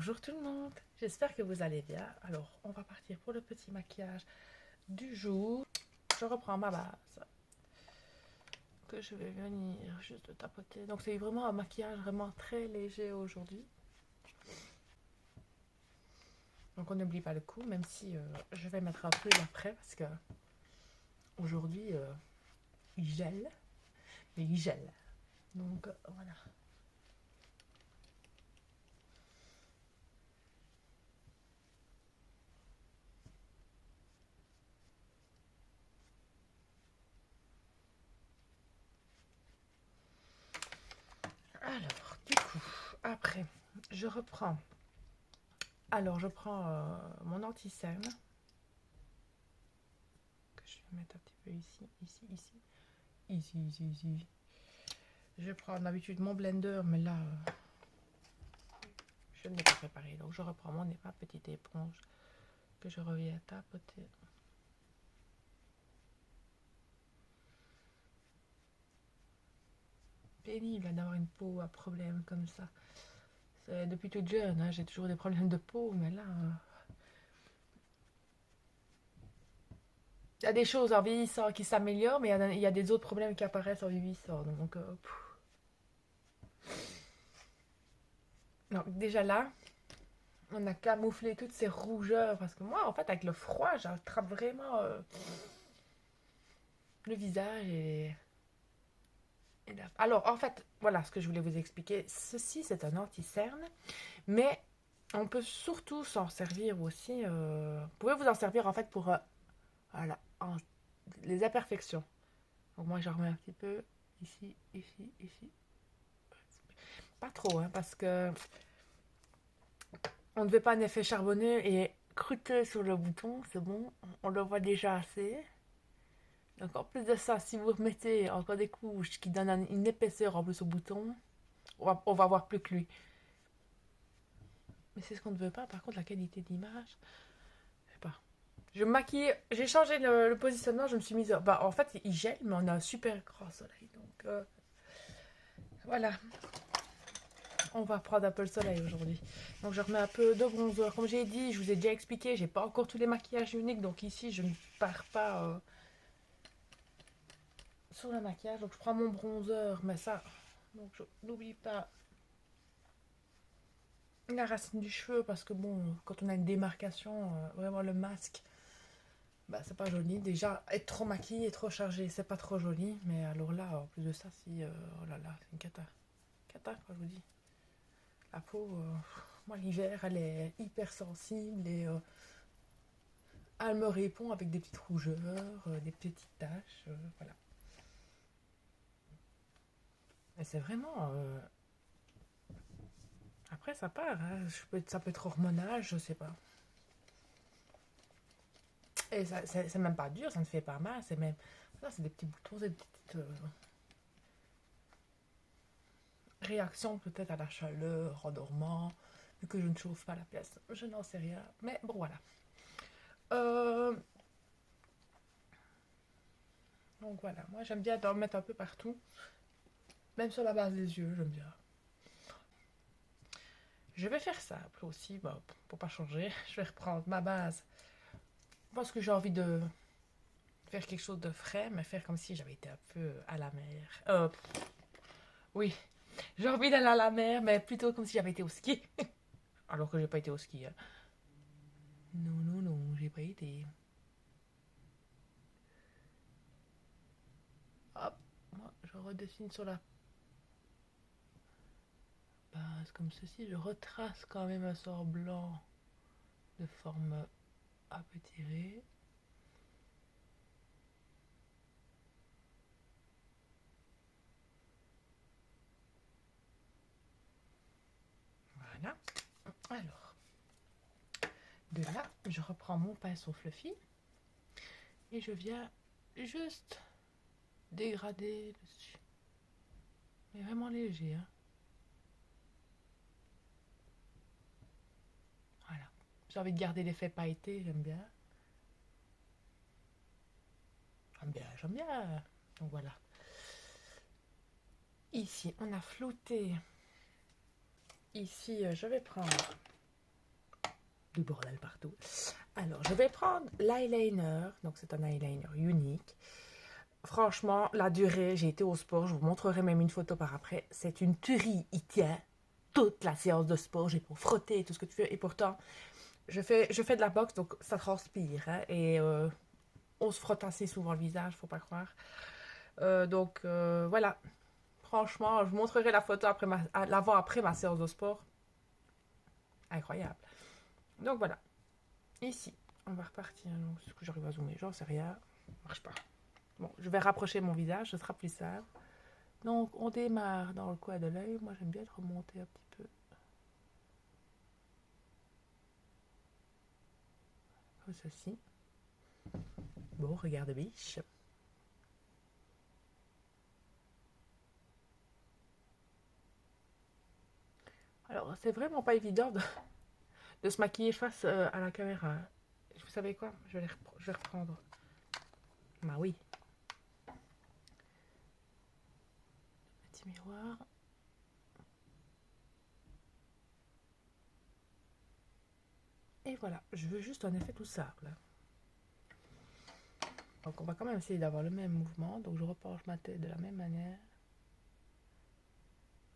Bonjour tout le monde, j'espère que vous allez bien. Alors, on va partir pour le petit maquillage du jour. Je reprends ma base que je vais venir juste tapoter. Donc, c'est vraiment un maquillage vraiment très léger aujourd'hui. Donc, on n'oublie pas le coup, même si je vais mettre un peu après parce que aujourd'hui, il gèle, mais il gèle. Donc, voilà. Alors, du coup, après, je reprends. Alors, je prends mon anti-cerne. Que je vais mettre un petit peu ici, ici. Je prends d'habitude mon blender, mais là, je ne l'ai pas préparé. Donc, je reprends ma petite éponge que je reviens tapoter. Pénible d'avoir une peau à problème comme ça. Depuis toute jeune, hein, j'ai toujours des problèmes de peau, mais là, il y a des choses en vieillissant qui s'améliorent, mais il y a des autres problèmes qui apparaissent en vieillissant. Donc déjà là, on a camouflé toutes ces rougeurs parce que moi, en fait, avec le froid, j'attrape vraiment le visage alors, en fait, voilà ce que je voulais vous expliquer. Ceci, c'est un anti-cerne, mais on peut surtout s'en servir aussi. Vous pouvez vous en servir en fait pour voilà, les imperfections. Donc, moi, j'en remets un petit peu ici, ici. Pas trop, hein, parce que on ne veut pas un effet charbonneux et croûteux sur le bouton. C'est bon, on le voit déjà assez. Donc, en plus de ça, si vous remettez encore des couches qui donnent une épaisseur en plus au bouton, on va voir plus que lui. Mais c'est ce qu'on ne veut pas. Par contre, la qualité d'image, je sais pas. Je me maquille, j'ai changé le positionnement, je me suis mise. Bah, en fait, il gèle, mais on a un super grand soleil. Donc, voilà. On va prendre un peu le soleil aujourd'hui. Donc, je remets un peu de bronzer. Comme j'ai dit, je vous ai déjà expliqué, j'ai pas encore tous les maquillages uniques. Donc, ici, je ne pars pas sur le maquillage. Donc, je prends mon bronzer, mais ça. Donc, je n'oublie pas la racine du cheveu parce que bon, quand on a une démarcation, vraiment le masque, bah c'est pas joli. Déjà, être trop maquillé et trop chargé, c'est pas trop joli. Mais alors là, en plus de ça, si, oh là là, c'est une cata. Cata, quoi, je vous dis. La peau, moi l'hiver, elle est hyper sensible et elle me répond avec des petites rougeurs, des petites taches, voilà. Et c'est vraiment. Après, ça part, hein. Ça peut être hormonal, je sais pas. Et c'est même pas dur, ça ne fait pas mal, c'est même. Là, c'est des petits boutons, des petites réactions peut-être à la chaleur, en dormant, vu que je ne chauffe pas la pièce. Je n'en sais rien, mais bon, voilà. Euh, donc voilà, moi j'aime bien en mettre un peu partout, même sur la base des yeux, j'aime bien. Je vais faire simple aussi, bah, pour pas changer. Je vais reprendre ma base parce que j'ai envie de faire quelque chose de frais, mais faire comme si j'avais été un peu à la mer. Oui, j'ai envie d'aller à la mer, mais plutôt comme si j'avais été au ski. Alors que j'ai pas été au ski, hein. Non, j'ai pas été. Hop, moi je redessine sur la base comme ceci. Je retrace quand même un sort blanc de forme à peu tirer. Voilà. Alors, de là, je reprends mon pinceau fluffy et je viens juste dégrader dessus. Mais vraiment léger, hein. Voilà. J'ai envie de garder l'effet pailleté, j'aime bien. J'aime bien. Donc voilà. Ici, on a flouté. Ici, je vais prendre du bordel partout. Alors, je vais prendre l'eyeliner. Donc, c'est un eyeliner unique. Franchement, la durée, j'ai été au sport. Je vous montrerai même une photo par après. C'est une tuerie. Il tient toute la séance de sport. J'ai pour frotter tout ce que tu veux. Et pourtant, je fais de la boxe, donc ça transpire. Hein, et on se frotte assez souvent le visage, faut pas croire. Donc, voilà. Franchement, je vous montrerai la photo après l'avant-après ma séance de sport. Incroyable. Donc, voilà. Ici, on va repartir. Est-ce que j'arrive à zoomer? J'en sais rien. Ça marche pas. Bon, je vais rapprocher mon visage, ce sera plus simple. Donc, on démarre dans le coin de l'œil. Moi, j'aime bien être remonter un petit peu. Comme ceci. Bon, regarde, biche. Alors, c'est vraiment pas évident de se maquiller face à la caméra. Vous savez quoi? Je vais reprendre. Bah oui. Petit miroir. Et voilà, je veux juste un effet tout simple. Donc on va quand même essayer d'avoir le même mouvement. Donc je repenche ma tête de la même manière.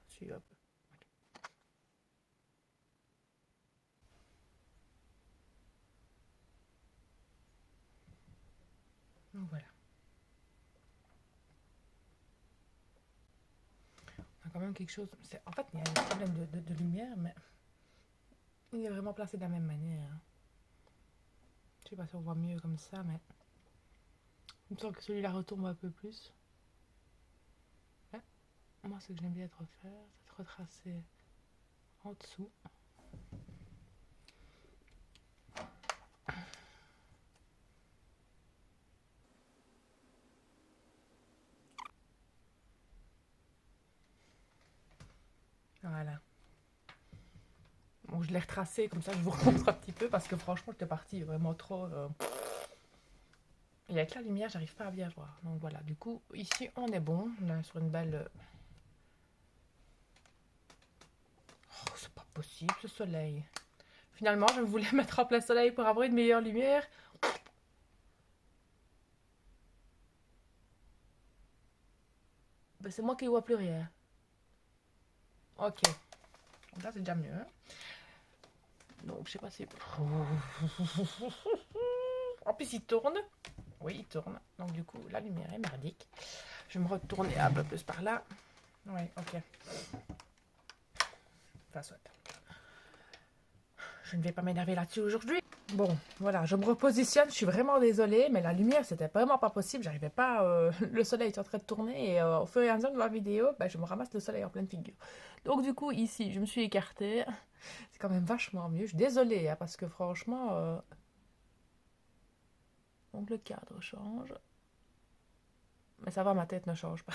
Suis, hop. Donc voilà. On a quand même quelque chose. En fait, il y a un problème de lumière, mais il est vraiment placé de la même manière. Je sais pas si on voit mieux comme ça, mais il me semble que celui-là retombe un peu plus. Ouais. Moi, ce que j'aime bien refaire, c'est de retracer en dessous. Voilà. Bon, je l'ai retracé, comme ça je vous remontre un petit peu, parce que franchement, j'étais partie vraiment trop... Et avec la lumière, j'arrive pas à bien voir. Donc voilà, du coup, ici, on est bon. On est sur une belle... Oh, c'est pas possible, ce soleil. Finalement, je voulais mettre en plein soleil pour avoir une meilleure lumière. Ben, c'est moi qui vois plus rien. Ok. Donc là, c'est déjà mieux. Hein. Donc, je sais pas si... En plus, il tourne. Oui, il tourne. Donc, du coup, la lumière est merdique. Je vais me retourner un peu plus par là. Oui, ok. Enfin, soit. Je ne vais pas m'énerver là-dessus aujourd'hui. Bon, voilà, je me repositionne. Je suis vraiment désolée, mais la lumière, c'était vraiment pas possible. J'arrivais pas. Le soleil était en train de tourner et au fur et à mesure de la vidéo, ben, je me ramasse le soleil en pleine figure. Donc, du coup, ici, je me suis écartée. C'est quand même vachement mieux. Je suis désolée, hein, parce que franchement. Donc, le cadre change. Mais ça va, ma tête ne change pas.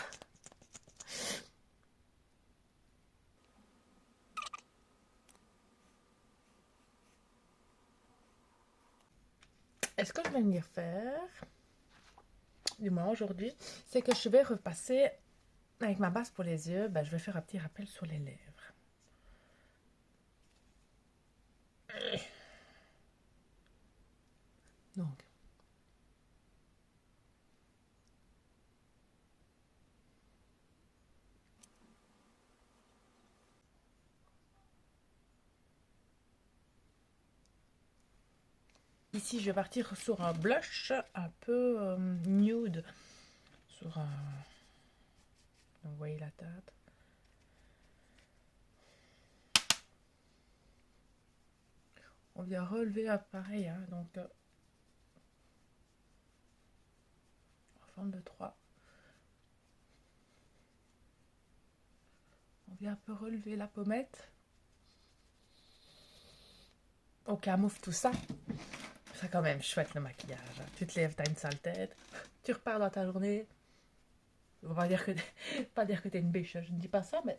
Est-ce que je vais venir faire, du moins aujourd'hui, c'est que je vais repasser avec ma base pour les yeux, ben, je vais faire un petit rappel sur les lèvres. Donc, ici, je vais partir sur un blush un peu nude. Sur un... Donc, vous voyez la teinte. On vient relever pareil, hein, donc en forme de 3. On vient un peu relever la pommette. On camoufle tout ça. C'est quand même chouette le maquillage. Hein. Tu te lèves, t'as une sale tête. Tu repars dans ta journée. On va dire que pas dire que t'es une biche, je ne dis pas ça, mais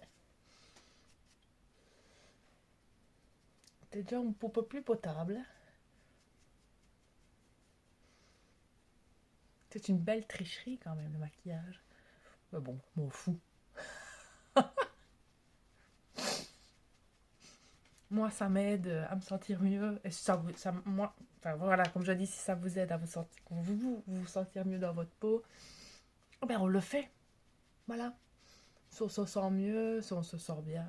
t'es déjà un peu plus potable. C'est une belle tricherie quand même le maquillage. Mais bon, m'en fous. Moi, ça m'aide à me sentir mieux. Et si ça vous, ça, moi, enfin voilà, comme je dis, si ça vous aide à vous sentir, vous sentir mieux dans votre peau, eh ben on le fait. Voilà. Si on se sent mieux, si on se sent bien.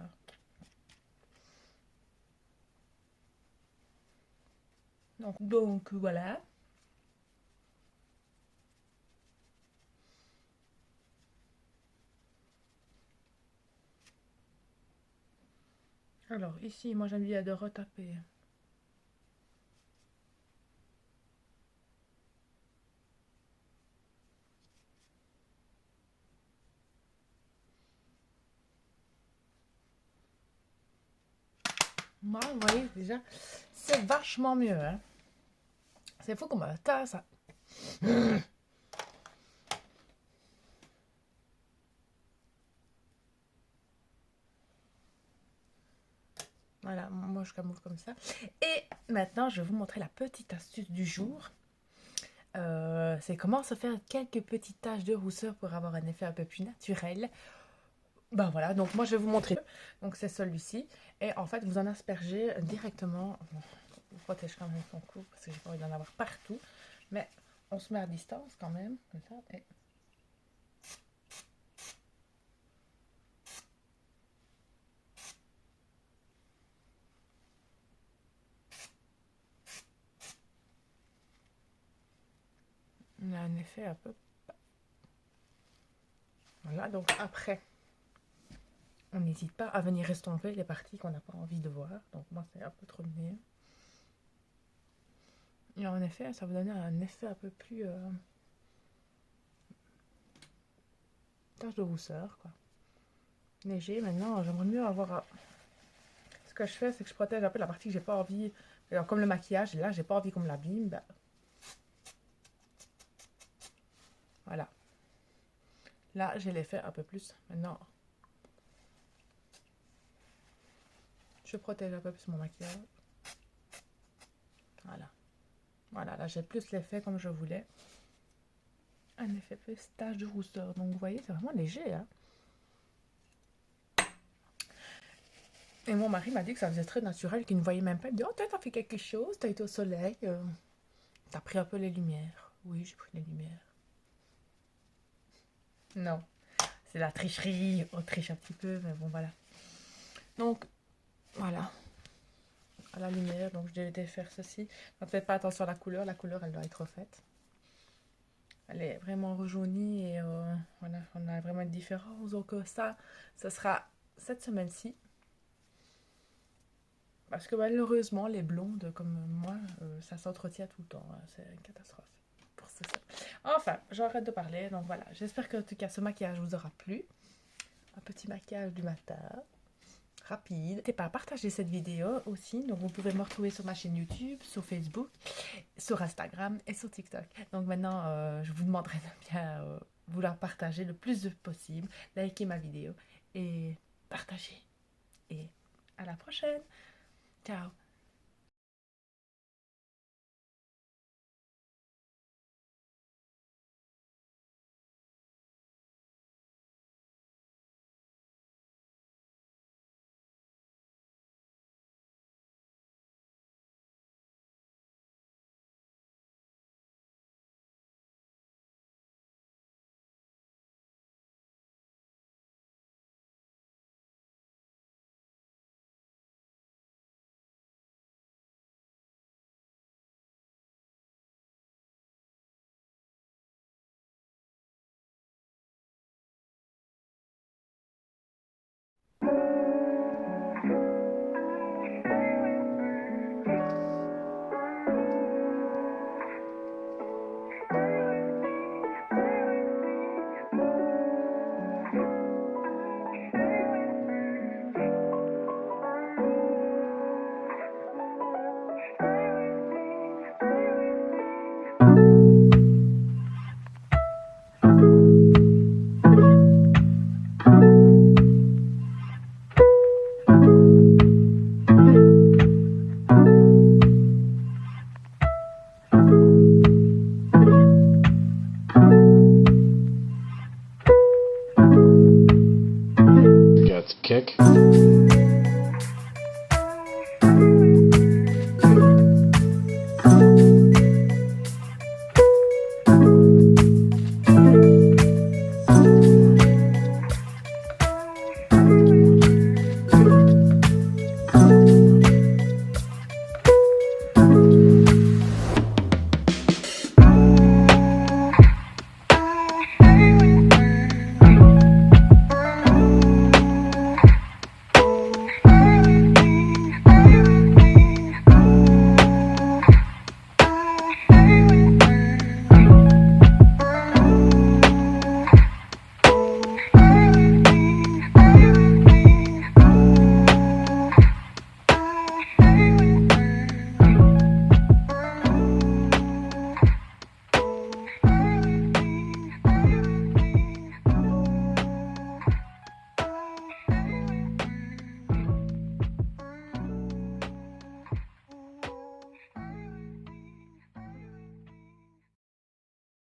Donc voilà. Alors ici, moi j'aime bien de retaper. Moi, vous voyez déjà, c'est vachement mieux. Hein. C'est fou comme ça. Voilà, moi je camoufle comme ça. Et maintenant, je vais vous montrer la petite astuce du jour. C'est comment se faire quelques petites taches de rousseur pour avoir un effet un peu plus naturel. Ben voilà, donc moi je vais vous montrer. Donc c'est celui-ci. Et en fait, vous en aspergez directement. On protège quand même son cou parce que j'ai pas envie d'en avoir partout. Mais on se met à distance quand même, comme ça. Et on a un effet un peu. Voilà, donc après, on n'hésite pas à venir estomper les parties qu'on n'a pas envie de voir. Donc moi, c'est un peu trop mieux. Et en effet, ça vous donne un effet un peu plus tache de rousseur, quoi. Léger. Maintenant, j'aimerais mieux avoir. Ce que je fais, c'est que je protège un peu la partie que j'ai pas envie. Alors, comme le maquillage, là, j'ai pas envie qu'on me l'abîme. Ben, voilà. Là, j'ai l'effet un peu plus. Maintenant, je protège un peu plus mon maquillage. Voilà. Voilà, là, j'ai plus l'effet comme je voulais. Un effet plus tache de rousseur. Donc, vous voyez, c'est vraiment léger, hein. Et mon mari m'a dit que ça faisait très naturel, qu'il ne voyait même pas. Il me dit, oh, t'as fait quelque chose, t'as été au soleil, t'as pris un peu les lumières. Oui, j'ai pris les lumières. Non, c'est la tricherie. On triche un petit peu, mais bon, voilà. Donc, voilà, à la lumière. Donc, je devais faire ceci. Ne faites pas attention à la couleur. La couleur, elle doit être refaite. Elle est vraiment rejaunie et voilà, on a vraiment une différence. Donc, ça, ce sera cette semaine-ci. Parce que malheureusement, les blondes comme moi, ça s'entretient tout le temps. Hein. C'est une catastrophe. Pour ça. Enfin, j'arrête de parler. Donc voilà, j'espère que en tout cas ce maquillage vous aura plu. Un petit maquillage du matin, rapide. N'hésitez pas à partager cette vidéo aussi. Donc vous pouvez me retrouver sur ma chaîne YouTube, sur Facebook, sur Instagram et sur TikTok. Donc maintenant, je vous demanderai de bien vouloir partager le plus possible, liker ma vidéo et partager. Et à la prochaine. Ciao.